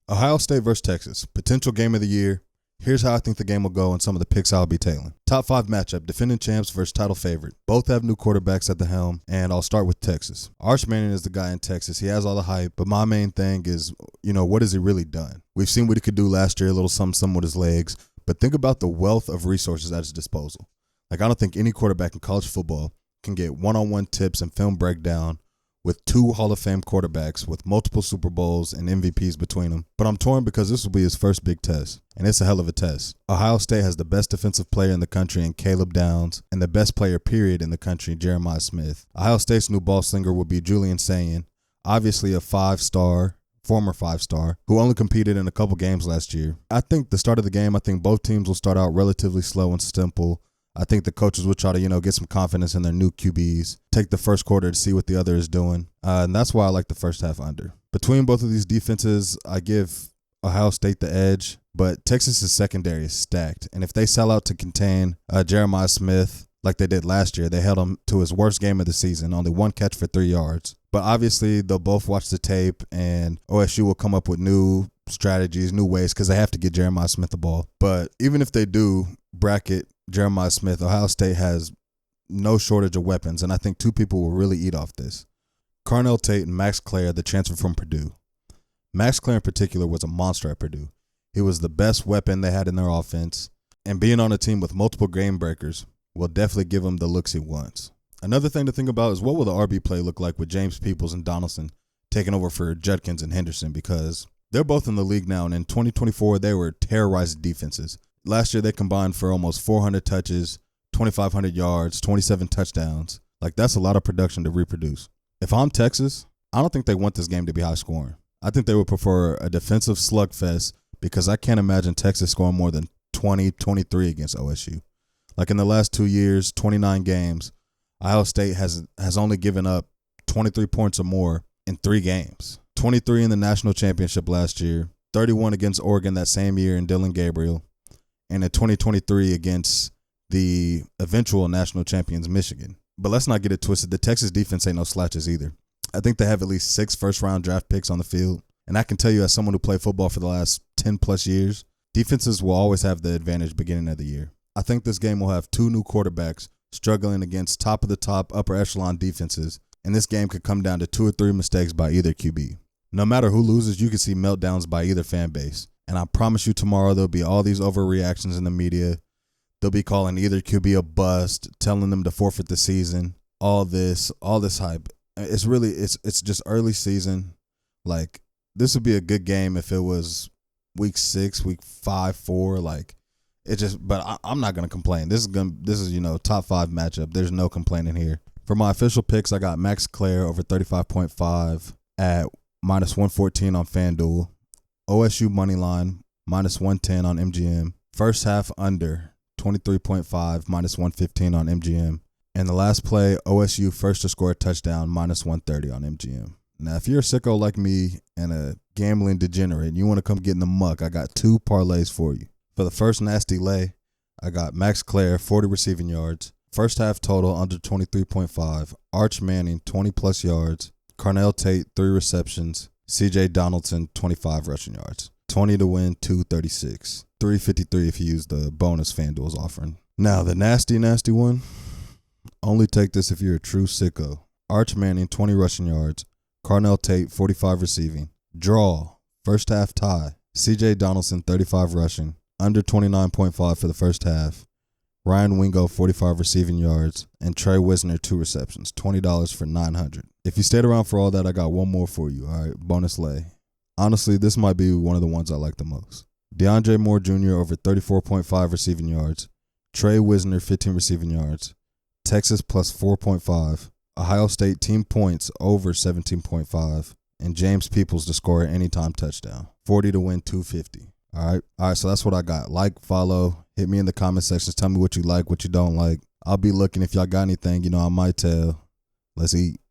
Ohio State versus Texas. Potential game of the year. Here's how I think the game will go and some of the picks I'll be tailing. Top 5 matchup, defending champs versus title favorite. Both have new quarterbacks at the helm, and I'll start with Texas. Arch Manning is the guy in Texas. He has all the hype, but my main thing is, what has he really done? We've seen what he could do last year, a little something with his legs, but think about the wealth of resources at his disposal. I don't think any quarterback in college football can get one-on-one tips and film breakdown with 2 Hall of Fame quarterbacks with multiple Super Bowls and MVPs between them. But I'm torn because this will be his first big test, and it's a hell of a test. Ohio State has the best defensive player in the country in Caleb Downs, and the best player, period, in the country, Jeremiah Smith. Ohio State's new ball slinger will be Julian Sayin, obviously a former 5-star, who only competed in a couple games last year. I think the start of the game, I think both teams will start out relatively slow and simple. I think the coaches will try to, get some confidence in their new QBs, take the first quarter to see what the other is doing, and that's why I like the first half under. Between both of these defenses, I give Ohio State the edge, but Texas's secondary is stacked, and if they sell out to contain Jeremiah Smith like they did last year, they held him to his worst game of the season, only 1 catch for 3 yards. But obviously, they'll both watch the tape, and OSU will come up with new strategies, new ways, because they have to get Jeremiah Smith the ball. But even if they do bracket Jeremiah Smith, Ohio State has no shortage of weapons, and I think 2 people will really eat off this. Carnell Tate and Max Clare, the transfer from Purdue. Max Clare in particular was a monster at Purdue. He was the best weapon they had in their offense, and being on a team with multiple game breakers will definitely give him the looks he wants. Another thing to think about is what will the RB play look like with James Peoples and Donaldson taking over for Judkins and Henderson, because they're both in the league now, and in 2024, they were terrorizing defenses. Last year, they combined for almost 400 touches, 2,500 yards, 27 touchdowns. That's a lot of production to reproduce. If I'm Texas, I don't think they want this game to be high scoring. I think they would prefer a defensive slugfest, because I can't imagine Texas scoring more than 20, 23 against OSU. In the last 2 years, 29 games, Ohio State has only given up 23 points or more in 3 games. 23 in the national championship last year, 31 against Oregon that same year in Dillon Gabriel, and in 2023 against the eventual national champions, Michigan. But let's not get it twisted. The Texas defense ain't no slouches either. I think they have at least 6 first-round draft picks on the field. And I can tell you, as someone who played football for the last 10-plus years, defenses will always have the advantage beginning of the year. I think this game will have 2 new quarterbacks struggling against top-of-the-top upper-echelon defenses, and this game could come down to 2 or 3 mistakes by either QB. No matter who loses, you can see meltdowns by either fan base. And I promise you tomorrow there'll be all these overreactions in the media. They'll be calling either QB a bust, telling them to forfeit the season, all this hype. It's just early season. This would be a good game if it was week 6, week 5, 4. But I'm not gonna complain. This is top 5 matchup. There's no complaining here. For my official picks, I got Max Clare over 35.5 at -114 on FanDuel. OSU moneyline -110 on MGM. First half under 23.5 -115 on MGM. And the last play, OSU first to score a touchdown -130 on MGM. Now, if you're a sicko like me and a gambling degenerate and you want to come get in the muck, I got 2 parlays for you. For the first nasty lay, I got Max Clare, 40 receiving yards. First half total under 23.5. Arch Manning, 20-plus yards. Carnell Tate, 3 receptions. C.J. Donaldson, 25 rushing yards. 20 to win, 236. 353 if you use the bonus FanDuel's offering. Now, the nasty one, only take this if you're a true sicko. Arch Manning, 20 rushing yards. Carnell Tate, 45 receiving. Draw, first half tie. C.J. Donaldson, 35 rushing. Under 29.5 for the first half. Ryan Wingo, 45 receiving yards. And Trey Wisner, 2 receptions. $20 for $900. If you stayed around for all that, I got one more for you. All right, bonus lay. Honestly, this might be one of the ones I like the most. DeAndre Moore Jr. over 34.5 receiving yards. Trey Wisner, 15 receiving yards. Texas plus 4.5. Ohio State team points over 17.5. And James Peoples to score an anytime touchdown. 40 to win, 250. All right, so that's what I got. Follow, hit me in the comment sections. Tell me what you like, what you don't like. I'll be looking. If y'all got anything, I might tell. Let's eat.